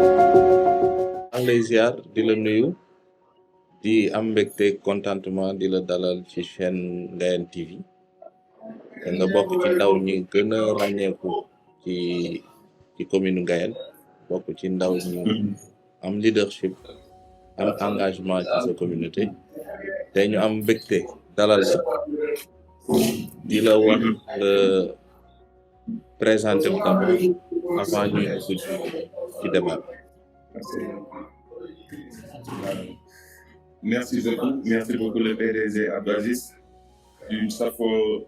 maa ngi lay ziar di la nuyu di am mbégte contentement di la dalal ci chaîne Ngayene TV nga bokk ci ndaw ñi gën a ràññeeku ci commune Ngayene bokk ci ndaw ñi am leadership am engagement ci sa communauté te ñu am mbégte dalal la di la wax présenter wu d'abord avant ñuy dugg ci débat. Merci beaucoup le PDG Abdou Aziz du SAFO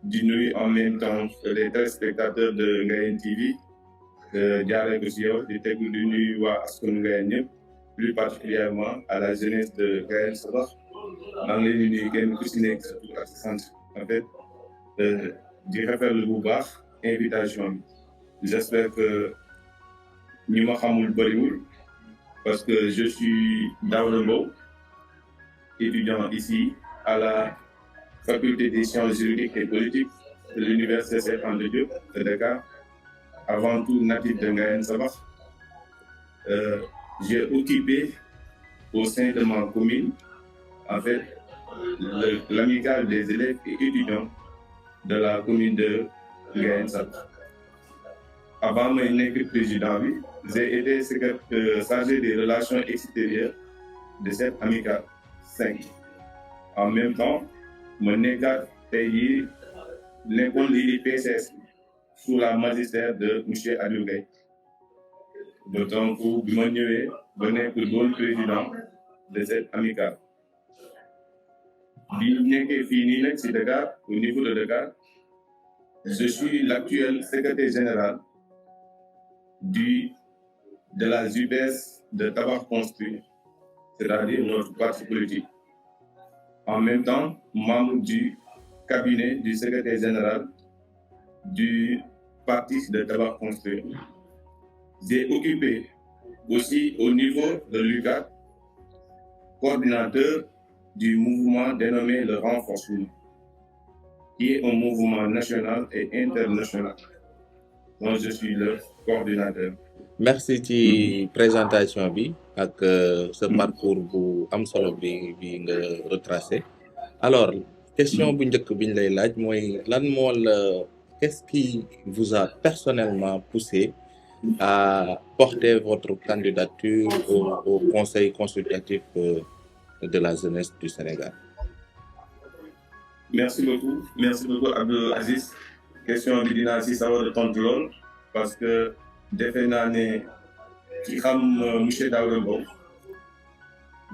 di nuyu en même temps que les téléspectateurs de Ngayene TV jaaree ko si yow di tegu di nuyu waa askanu Ngayene ñëpp plus particulièrement à la jeunesse de Ngayene Sabakh maa ngi leen di nuyu kenn ku si nekk sa tur ak sa sant en fait di rafetlu bu baax invitation bi j'espère que ñi ma xamul bëriwul parce que je suis Daouda Mbow, étudiant ici à la faculté des sciences juridiques et politiques de l'université Cheikh Anta Diop de Dakar, avant tout natif de Ngayene Sabakh. J'ai occupé au sein de ma commune en fait l'amicale des élèves et étudiants de la commune de Ngayene Sabakh. Avant may nekk président bi j'ai été chargé des relations extérieures de cette amicale 5. En même temps ma nekkaat tey jii nekkoon lii di PCS sous la magistère de monsieur Aliou Gueye donc bi ma ñëwee ba nekk doon président de cette amicale bi nekkee fii nii nag ci Dakar au niveau de Dakar je suis l'actuel secrétaire général de la JUPES de Tabakh Construit, c'est-à-dire notre parti politique. En même temps, membre du cabinet du secrétaire général du parti de Tabakh Construit. J'ai occupé aussi au niveau de l'UCAD, coordinateur du mouvement dénommé le Renforcement, qui est un mouvement national et international. Donc je suis le coordinateur. Merci ci présentation bi ak ce parcours bu am solo bi nga retracé. Alors question bu njëkk bi ñu lay laaj mooy lan moo la qu'est-ce qui vous a personnellement poussé à porter votre candidature au conseil consultatif de la jeunesse du Sénégal? Merci beaucoup Abdou Aziz. Question bi dinaa si sawar a tontu lool parce que defe naa ne ki xam monsieur Daouda Mbow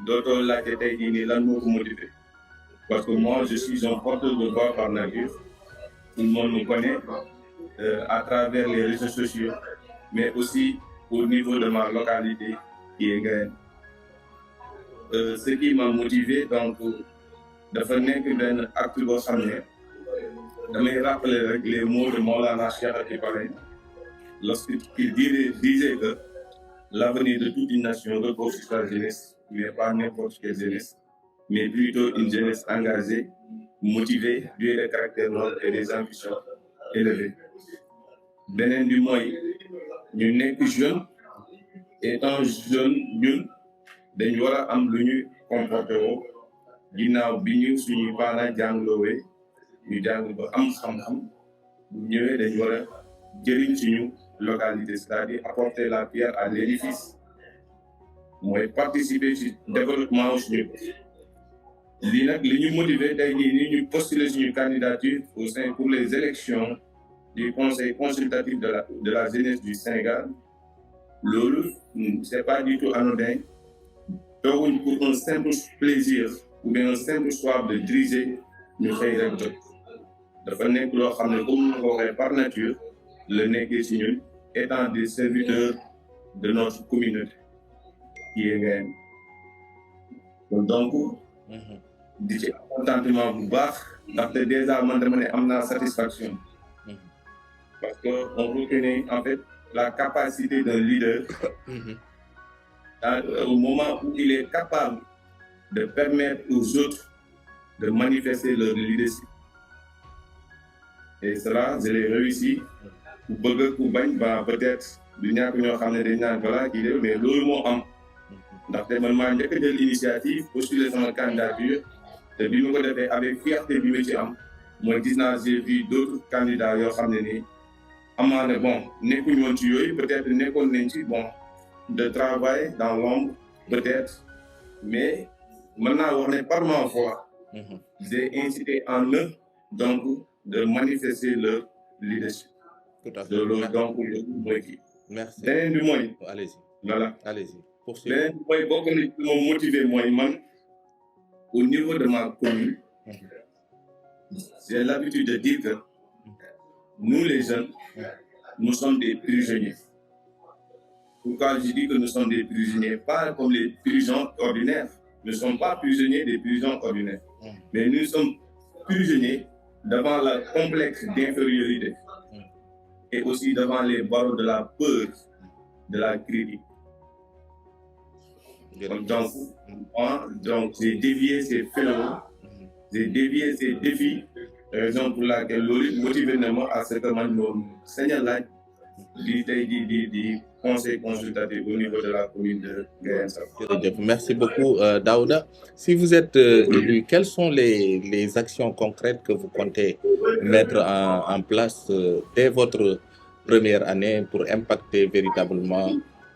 dootoo laajte tey jii nii lan moo ko motivé parce que moi je suis un porteur de voix par nature. Tout le monde me connaît à travers les réseaux sociaux mais aussi au niveau de ma localité qui est Ngayene. Ce qui m'a motivé donc dafa nekk benn acte boo xam ne damay rappeler rek les mots de Maulana Cheikh Ati Paray lorsqu'il disait que l'avenir de toute une nation repose sur sa jeunesse, mais pas n'importe quelle jeunesse, mais plutôt une jeunesse engagée, motivée, douée de caractère noble et des ambitions élevées. Beneen bi mooy ñu nekk jeune étant jeune ñun dañ war a am lu ñu comporté woo ginnaaw bi ñu suñuy parents jàngloowee ñu jàng ba am xam-xam bu ñëwee dañ war a jëriñ suñu localité c'est-à-dire apporter la pierre à l'édifice mooy participer ci développement suñu lii nag li ñu motiver tey jii nii ñu postuler suñu candidature au sein pour les élections du conseil consultatif de la jeunesse du Sénégal loolu c'est pas du tout anodin tooguñ pour un simple plaisir ou bien un simple soir de diriger ñu xëy rek jot dafa nekk loo xam ne comme ñu ko waxee par nature la nekkee ci ñun étant des serviteurs de notre communauté qui est Ngayene donc di ci contentement bu baax ndaxte déjà man dama ne am naa satisfaction parce que on reconnaît en fait la capacité d'un leader au moment où il est capable de permettre aux autres de manifester leur leadership. Et cela, je l'ai réussi ku bëgg ku bañ ba peut-être du ñàkk ñoo xam ne dañ naan voilà kii de mais loolu moo am ndaxte man maa njëkk a jël initiative postuler sama candidature te bi ma ko defee avec fierté bi ma ci am mooy gis naa j'ai vu d'autres candidats yoo xam ne nii amaana bon nekkuñu woon ci yooyu peut-être nekkoon nañ ci bon de travail dans l'ombre peut-être mais mën naa wax ne par ma voix j'ai incité en eux donc de manifester leur leadership. Tout à fait. loolu donc mooy kii. Merci. beneen bi mooy. Allez-y. voilà. Allez-y. Poursuivez. beneen bi mooy bokk na ci moom motivé mooy man au niveau de ma commune. J'ai l'habitude de dire que nous les jeunes, nous sommes des prisonniers. Pourquoi je dis que nous sommes des prisonniers? Pas comme les prisons ordinaires. Nous ne sommes pas prisonniers des prisons ordinaires. Mais nous sommes prisonniers devant le complexe d'infériorité. Et aussi devant les barreaux de la peur, de la critique. Donc j'ai dévié ces phénomènes, j'ai dévié ces défis, raison pour laquelle loolu motivé na ma à ce que man moom sañ a laaj di conseil consultatif au niveau de la commune de Gaïane Saba. Merci beaucoup Daouda. Si vous êtes élu, quelles sont les actions concrètes que vous comptez mettre en place dès votre première année pour impacter véritablement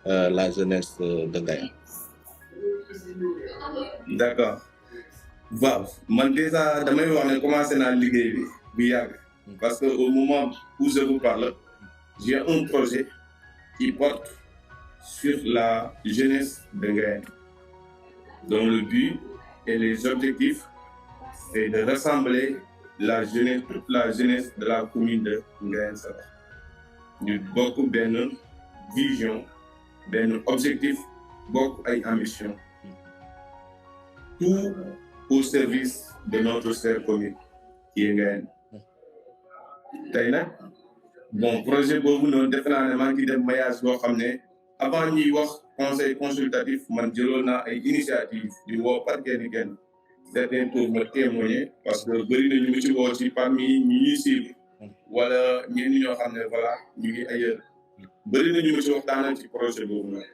la jeunesse de Gaïane? D'accord. waaw man déjà damay wax ne commencé naa liggéey bi bu yàgg parce que au moment où je vous parle j'ai un projet qui porte sur la jeunesse de Gaïane dont le but et les objectifs c'est de rassembler toute la jeunesse de la commune de Gaïane Saba ñu bokk benn vision benn objectif bokk ay ambition tout au service de notre chère commune qui est Gaïane. tey nag bon projet boobu noonu defe naa ne maa ngi dem maillage boo xam ne avant ñuy wax conseil consultatif man jëloon naa ay initiative di woo par kenn certains pour me témoigner parce que bëri na ñu ngi ci woo ci parmi ñi ñuy suivre wala ñenn ñoo xam ne voilà ñu ngi ailleurs bëri na ñu ngi ci waxtaanal ci projet boobu noonu.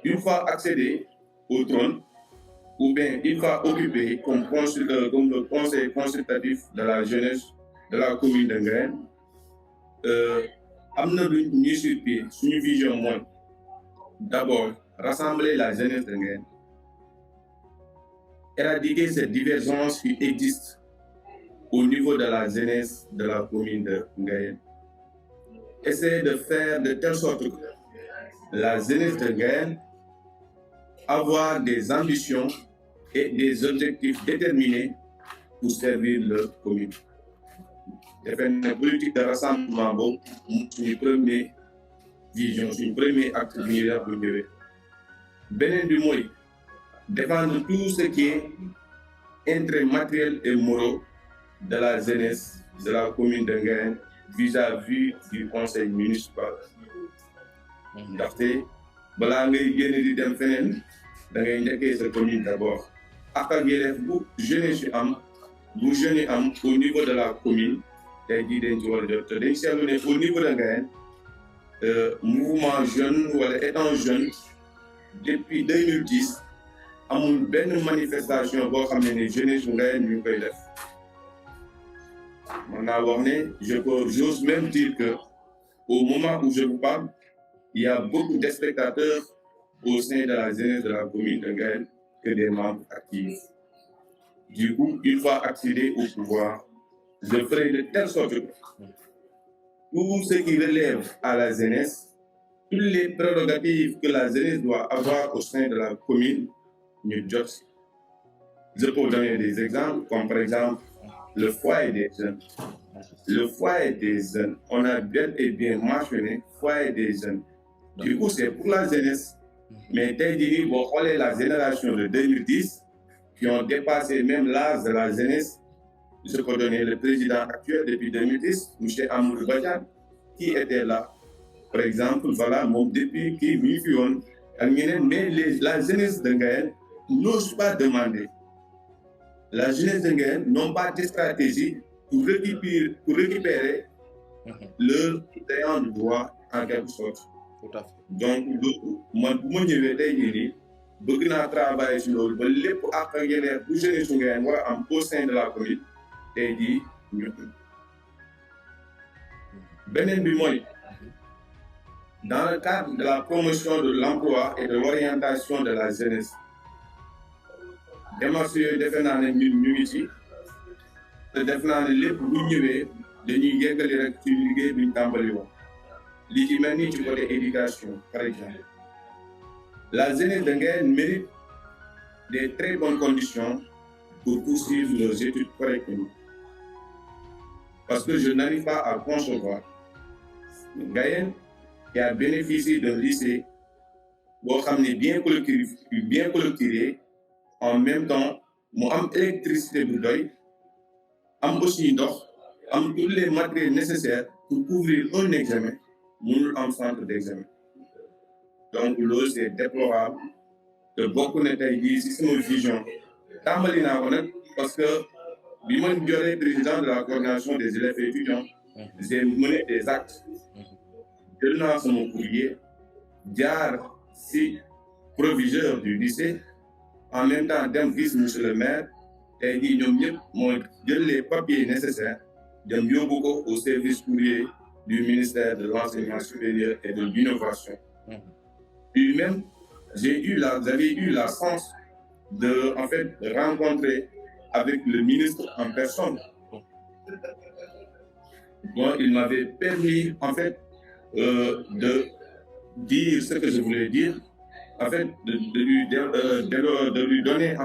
Une fois accédé au trône ou bien il va occuper comme le conseil consultatif de la jeunesse de la commune de Gaïane am na lu ñuy sur pied suñu vision mooy d'abord rassembler la jeunesse de Gaïane, éradiquer ces divergences qui existent au niveau de la jeunesse de la commune de Gaïane, essayer de faire de telle sorte que la jeunesse de Gaïane avoir des ambitions et des objectifs déterminés pour servir leur commune. Defe naa politique de rassemblement boobu suñu première vision suñu premier acte bi ñuy def bu ñëwee. Beneen bi mooy défendre tout ce qui est intérêt matériel et moraux de la jeunesse de la commune de Gaïane vis-à-vis du conseil municipal. ndaxte balaa ngay génn di dem feneen da ngay njëkkee sa commune d'abord. ak yelleef bu jeunesse yu am bu jeunes yi am au niveau de la commune tey jii dañ ci war a jot te dañ seetlu ne au niveau de Gaïane mouvement jeune wala étant jeune depuis 2010 amul benn manifestation boo xam ne jeunesse yu Gaïane ñu ngi koy def. mën naa wax ne j'ose même dire que au moment où je vous parle il y a beaucoup de spectateurs au sein de la jeunesse de la commune de Gaïane que des membres actifs. Du coup, une fois accédé au pouvoir, je ferai de telle sorte que tout ce qui relève à la jeunesse, toutes les prérogatives que la jeunesse doit avoir au sein de la commune, nous jot. Je peux donner des exemples, comme par exemple le foyer des jeunes. Le foyer des jeunes, on a bien et bien mentionné foyer des jeunes. Du coup, c'est pour la jeunesse. Mais tey jii boo xoolee la génération de 2010 qui ont dépassé même l'âge de la jeunesse, je peux donner le président actuel depuis 2010, M. Amadou Badiane, qui était là. Par exemple, voilà, moom depuis kii mi ngi fi woon ak ñeneen mais la jeunesse de Gaïane n'ose pas demander. La jeunesse de Gaïane n'ont pas de stratégie pour récupérer leur ayant du droit en quelque sorte. Tout à fait. Donc loolu man bu ma ñëwee tey jii nii bëgg naa travailler si loolu ba lépp ak yeneen bu jeunesse su ngeen war a am au sein de la commune tey jii ñu beneen bi mooy dans le cadre de la promotion de l'emploi et de l'orientation de la jeunesse démarche yooyu defe naa ne ñun ñu ngi ci te def naa ne lépp bu ñëwee dañuy yeggali rek ci liggéey bi ñu tàmbali woon li ci mel ni ci côté éducation par exemple la jeunesse de Nguéniène mérite des très bonnes conditions pour poursuivre leurs études correctement parce que je n'arrive pas à concevoir Nguéniène qui a bénéficié d'un lycée boo xam ne bien clôturé en même temps mu am électricité bu doy am aussi ndox am tous les matériels nécessaires pour couvrir un examen mënul am centre d'examen donc loolu c'est déplorable te bokk na tey jii si sama vision tàmbali naa ko nag parce que bi ma joree président de la coordination des élèves et étudiants j'ai mené des actes jël naa sama courrier jaar si proviseur du lycée en même temps dem gis monsieur le maire tey jii ñoom ñëpp moo jël les papiers nécessaires dem yóbbu ko au service courrier du ministère de l'enseignement supérieur et de l'innovation. Puis même j'avais eu la chance de rencontrer avec le ministre en personne. Bon, il m'avait permis de dire ce que je voulais dire, de lui donner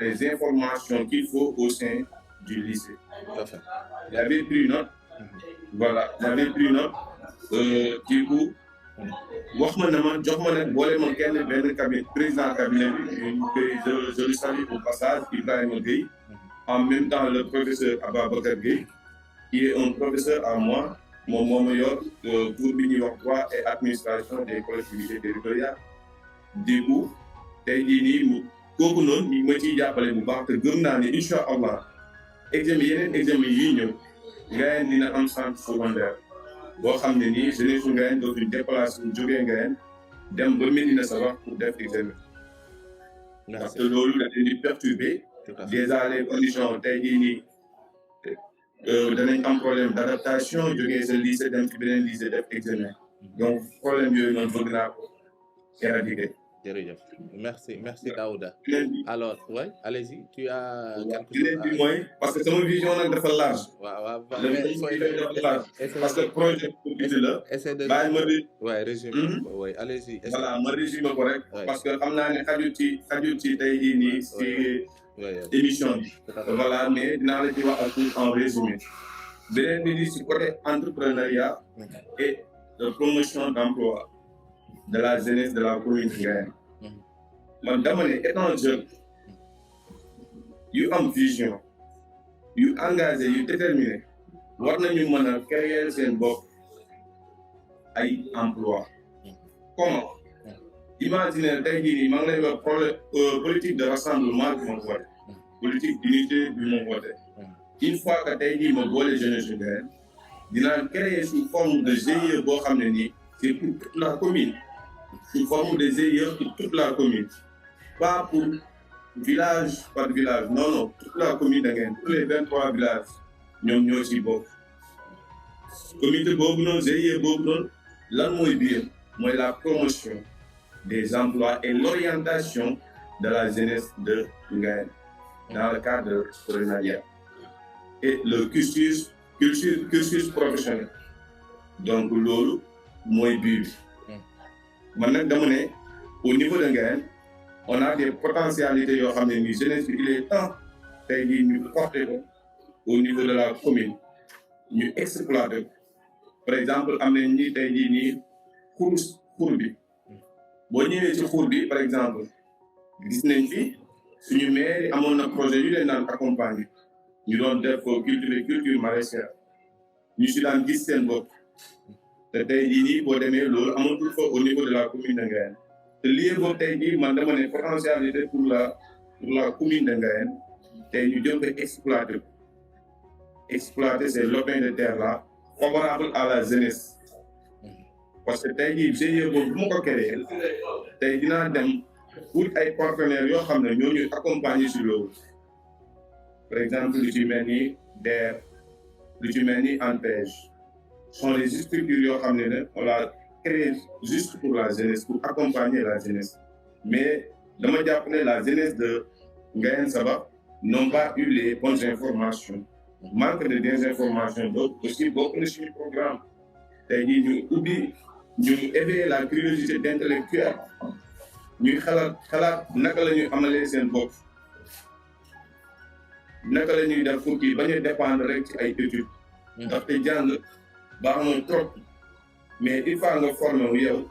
les informations qu'il faut au sein du lycée. J'avais pris note. Voilà, j'avais pris note. Du coup, wax ma ne ma jox ma ne boole ma kenn benn cabinet président cabinet bi je le salue au passage Ibrahima Gueye, en même temps le professeur Ababacar Gueye qui est un professeur à moi moom moo ma yor cours bi ñuy wax droit et administration des collectivités territoriales. Du coup tey jii nii kooku noonu ñu ma ciy jàppale bu baax te gëm naa ne incha allah yeneen examen yi ñëw Nguéniène dina am centre secondaire boo xam ne nii jeunesse su Nguéniène dootuñ déplacé wu jógee Nguéniène dem ba Médina Sabakh pour def examen. parce que loolu da leen di perturber déjà les conditions tey jii nii danañ am problème d'adaptation jógee sa lycée dem ci beneen lycée def examen donc problème yooyu noonu bëgg naa ko éradiquer. Jërëjëf. Merci Daouda. Alors, ouais, allez-y, tu as quelque chose à dire. Parce que sama vision nag dafa large. waaw parce que projet bi la. essaie de bàyyi ma di. ouais, résume. Ouais, allez-y. Voilà, ma résumé ko rek. parce que xam naa ne xajul ci tey jii nii ci émission bi. Voilà, mais dinaa la ci wax en résumé. beneen bi di ci côté entrepreneuriat et de promotion d'emploi de la jeunesse de la commune de Nguéniène. man dama ne étant jeune yu am vision yu engagé yu déterminé war nañu mën a créer seen bopp ay emploi. comment imaginer tey jii nii maa ngi lay wax politique de rassemblement bi ma woote politique d'unité bi ma woote une fois que tey jii ma boole jeunesse Nguéniène dinaa créer sous forme de GIE boo xam ne nii c'est pour toute la commune. Sous forme de GIE pour toute la commune. Pas pour village par village. Non, toute la commune de Nguéniène, tous les 23 villages, ñoom ñoo ci bokk. Comité boobu noonu, GIE boobu noonu, lan mooy biir mooy la promotion des emplois et l'orientation de la jeunesse de Nguéniène dans le cadre de l'entrepreneuriat et le cursus professionnel. Donc loolu mooy biir. man nag dama ne au niveau de Nguéniène on a des potentialités yoo xam ne nii jeunesse bi il est temps tey jii ñu porter ko au niveau de la commune ñu exploiter ko par exemple am nañ ni tey jii nii xur bi boo ñëwee ci xur bi par exemple gis nañ fi suñu maire amoon na projet yu leen daan accompagner ñu doon def culture maraîchère ñu si daan gis seen bopp. te tey jii nii boo demee loolu amatul fa au niveau de la commune de Nguéniène te lieu boobu tey jii man dama ne potentialité pour la commune de Nguéniène tey ñu jëm ko exploiter ces lopins de terre là favorable à la jeunesse parce que tey jii GIE boobu bu ma ko créé tey dinaa dem pour ay partenaires yoo xam ne ñoo ñuy accompagner sur loolu par exemple lu ci mel ni DER lu ci mel ni ANPEJ sont des structures yoo xam ne on l'a créé juste pour la jeunesse pour accompagner la jeunesse mais dama jàpp ne la jeunesse de Ngayène Saba n'ont pas eu les bonnes informations manque de désinformation donc aussi bokk na suñu programme tey jii ñu ubbi ñu éveiller la curiosité d'intellectuel ñuy xalaat naka la ñuy amalee seen bopp naka la ñuy def pour kii bañ a dépendre rek ci ay études ndaxte jàng baax na trop mais il faut nga former wu yow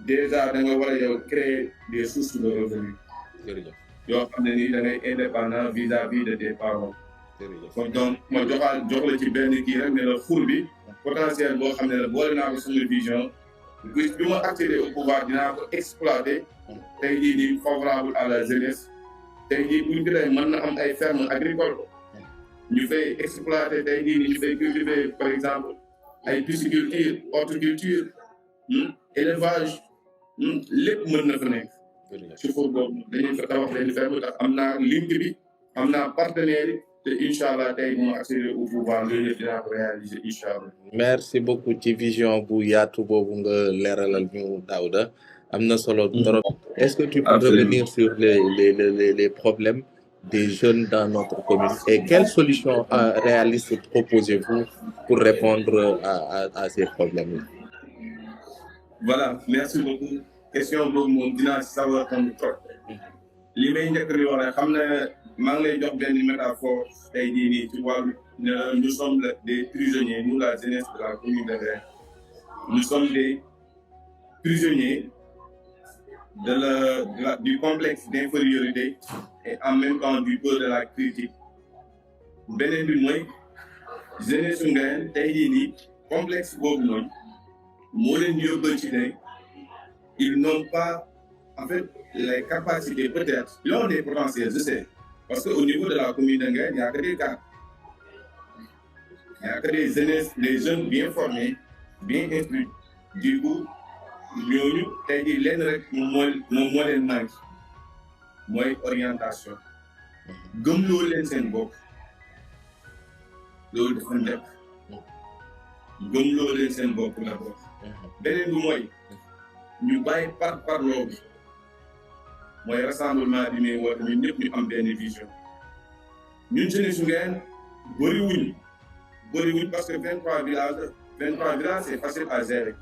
déjà da nga war a yow créer des sources de revenus yoo xam ne nii da ngay indépendant vis-à-vis de tes parents kon donc ma jox la ci benn kii rek ne la xur bi potentiel boo xam ne la boole naa ko sama vision bi ma accéder au pouvoir dinaa ko exploiter tey jii nii favorable à la jeunesse tey jii buñ ko dee mën na am ay fermes agricoles ñu fay exploiter tey jii nii ñu fay cultiver par exemple ay pisciculture horticulture élevage lépp mën na fa nekk ci xur boobu dañuy fa tabax leen ferme tax am naa link bi am naa partenaire yi te incha allah tey moo accéder au pouvoir loolu yëpp dinaa ko réaliser incha allah. merci beaucoup ci vision bu yaatu boobu nga leeralal ñu Daouda am na solo trop. est-ce que tu peux revenir sur les problèmes des jeunes dans notre commune et quelles solutions réalistes proposez-vous pour répondre à ces problèmes-là? Voilà, merci beaucoup. Question boobu moom dinaa si savoir comme trop li may njëkk di wax rek xam ne maa ngi lay jox benn métaphore tey jii nii ci wàllu nous sommes des prisonniers nous la jeunesse de la commune de Ngayène nous sommes des prisonniers du complexe d'infériorité et en même temps du peur de la critique beneen bi mooy jeunesse su Ngayène tey jii nii complexe boobu noonu moo leen yóbbal ci ne ils n'ont pas en fait les capacités peut-être ils ont des potentiels je sais parce que au niveau de la commune de Ngayène il y a que des cadres il y a que des jeunesses des jeunes bien formés bien instruits du coup ñooñu tey jii lenn rek moom moo leen manqué mooy orientation gëmloo leen seen bopp loolu dafa njëkk gëmloo leen seen bopp d'abord beneen bi mooy ñu bàyyi parloo bi mooy rassemblement bi muy woote ñun ñëpp ñu am benn vision ñun jeunesse su Ngayène bëriwuñ parce que 23 villages c'est facile à gérer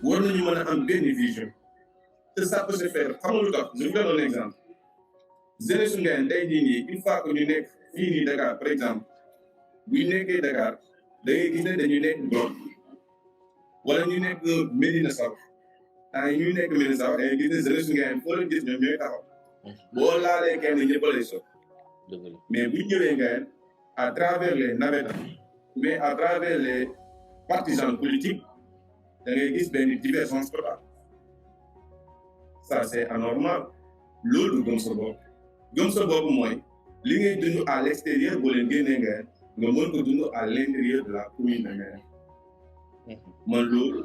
war nañu mën a am benn vision te ça peut se faire xam nga lu tax je vous donne un exemple jeunesse su Ngayène tey jii nii une fois que ñu nekk fii nii Dakar par exemple bu ñu nekkee Dakar da ngay gis ne dañu nekk Ngor wala ñu nekk Médina Sabakh ñuy nekk Médina Sabakh da ngay gis ne jeunesse su Ngayène foo leen gis ñoom ñooy taxaw boo laalee kenn ñëpp lay sot mais bu ñu ñëwee Ngayène à travers les navétanes mais à travers les partisans politiques da ngay gis benn divergence totale ça c'est anormal loolu gëm sa bopp mooy li ngay dund à l'extérieur boo leen génnee Ngayène nga mën ko dund à l'intérieur de la commune de Ngayène man loolu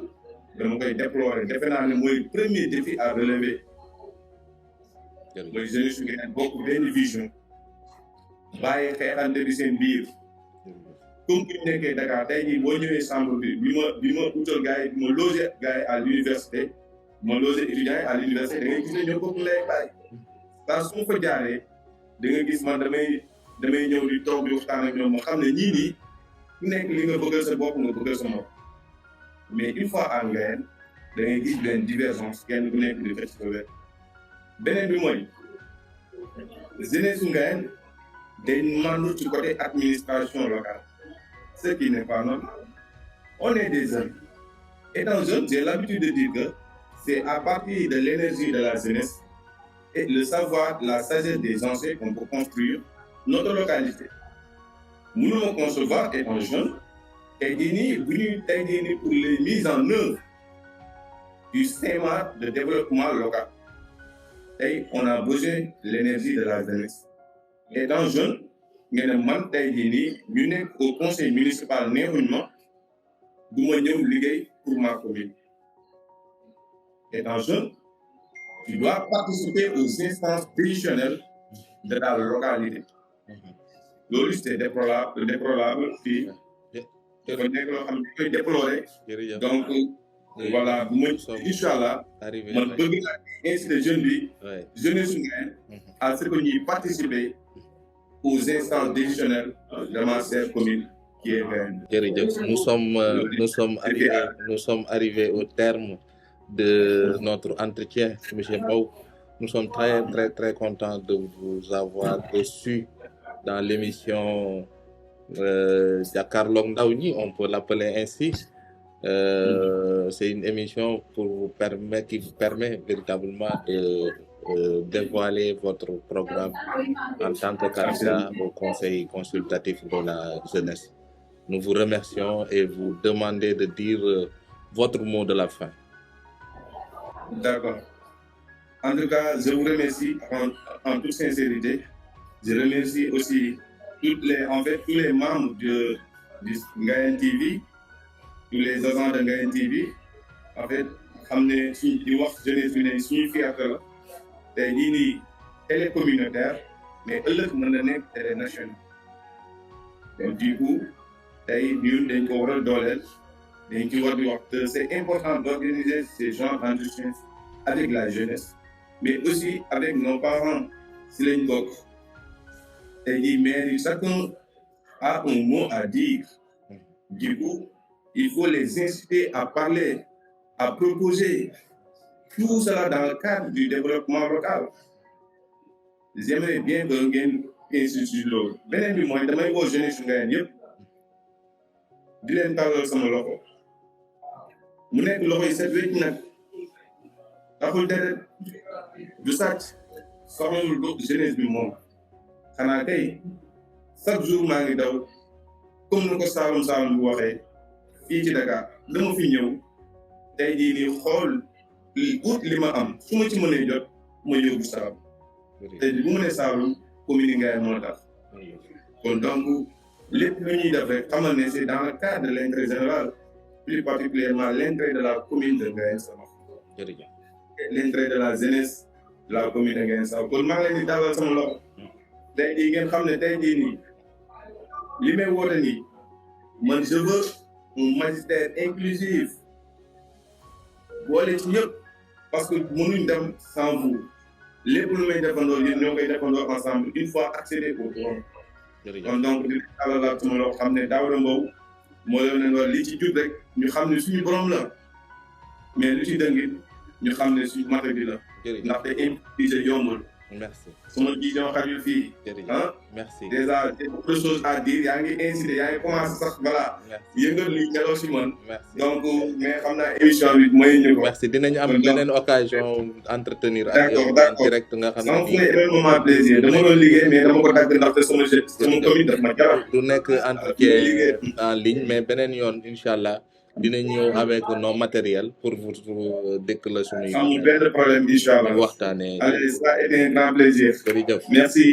dama koy déplorer defe naa ne mooy premier défi à relever mooy jeunesse su Ngayène bokk benn vision bàyyi xeexante bi seen biir comme bu ñu nekkee Dakar tey jii boo ñëwee chambre bi ma utal gars yi bi ma loger gars yi à l'université ma loger étudiants yi à l'université da ngay gis ne ñoo bokk lay bàyyi saa su ma fa jaaree da nga gis man damay ñëw di toog di waxtaan ak ñoom ma xam ne ñii nii ku nekk li nga bëggal sa bopp nga bëggal sa bopp mais une fois à Ngayène da ngay gis benn divergence kenn ku nekk di fekk sa wet beneen bi mooy jeunesse su Ngayène day mandu ci côté administration locale ce qui n'est pas normal on est des jeunes étant jeune j'ai l'habitude de dire que c'est à partir de l'énergie de la jeunesse et le savoir la sagesse des anciens qu'on peut construire notre localité mënuma concevoir étant jeune tey jii nii bu ñuy tey jii nii pour les mises en œuvre du schéma de développement local tey on a besoin de l'énergie de la jeunesse étant jeune nga ne man tey jii nii ñu nekk au conseil municipal neexuñ ma du ma ñëw liggéey pour ma commune. Étant jeune, tu dois participer aux instances décisionnelles de la localité. loolu c'est déplorable fii dafa nekk loo xam ne koy déplorer. Donc voilà bu ma incha allah man bëgg naa inciter jeune bi jeunesse Ngoyène à ce que ñuy participer aux instances décisionnelles de ma chère commune qui est Ngoyène. Jërëjëf, nous sommes arrivés au terme de notre entretien, monsieur Mbow. Nous sommes très contents de vous avoir reçu dans l'émission Jàkkaarloog Ndaw ñi, on peut l'appeler ainsi. C'est une émission qui vous permet véritablement de dévoiler votre programme en tant que candidat au Conseil consultatif de la jeunesse. Nous vous remercions et vous demandez de dire votre mot de la fin. D'accord. En tout cas, je vous remercie en toute sincérité. Je remercie aussi tous les membres de Ngoyène TV, tous les agents de Ngoyène TV. En fait, xam ne suñu di wax jeunesse bi ne suñu fierté la tey jii nii télé communautaire mais ëllëg mën na nekk télé nationale. Donc du coup tey ñun dañ ko war a dooleel dañ ci war di wax que c'est important d'organiser ces genres d'entretien avec la jeunesse, mais aussi avec nos parents si lañ bokk. Tey jii maire yi chacun a un mot à dire. Du coup, il faut les inciter à parler, à proposer tout cela dans le cadre du développement local. J'aimerais bien que ngeen insiste loolu. Beneen bi mooy damay woo jeunesse Ngoyène yëpp di leen tàllal sama loxo mu nekk loxo yi set wecc nag taxul deret du sàcc soxlawul jeunesse bi moom. xanaa kay chaque jour maa ngi daw comme ni ko Saalum bu waxee fii ci Dakar dama fi ñëw tey jii nii xool li ma am su ma ci mënee jot ma yóbbu Saalum tey jii bu ma nee Saalum commune Ngoyène moo tax kon donc lépp lu ñuy def rek xamal ne c'est dans le cadre de l'intérêt général, plus particulièrement l'intérêt de la commune de Ngoyène Sama, l'intérêt de la jeunesse de la commune de Ngoyène Sama. kon maa ngi leen di dalal sama loxo. tey jii ngeen xam ne tey jii nii li may woote nii man je veux un magistère inclusif boole ci ñëpp parce que mënuñ dem sans vous lépp lu may defandoo yéen ñoo koy defandoo ensemble une fois accédé au trône. kon donc di talalaat sama loxo xam ne Daouda Mbow moo leen war li ci jub rek ñu xam ne suñu borom la mais lu ci dëngit ñu xam ne suñu mata bi la ndaxte impliqué yombul. Merci. Sama vision xajul fii. Merci. Déjà j'ai beaucoup de choses à dire yaa ngi incité yaa ngi commencé sax voilà. yëngal li ñeloo si man. donc mais xam naa émission bi mooy ñu ko. Merci dinañu am beneen occasion entretenir ak yow en direct nga xam ne. donc c'est énormément plaisir dama doon liggéey mais dama ko dagg ndaxte sama commune daf ma jaral. du nekk entretien en ligne mais beneen yoon incha allah. dinañ ñëw avec nos matériels pour vous dëkk la suñuy. amul benn problème incha allah waxtaanee. allez ça a été un grand plaisir. jërëjëf merci.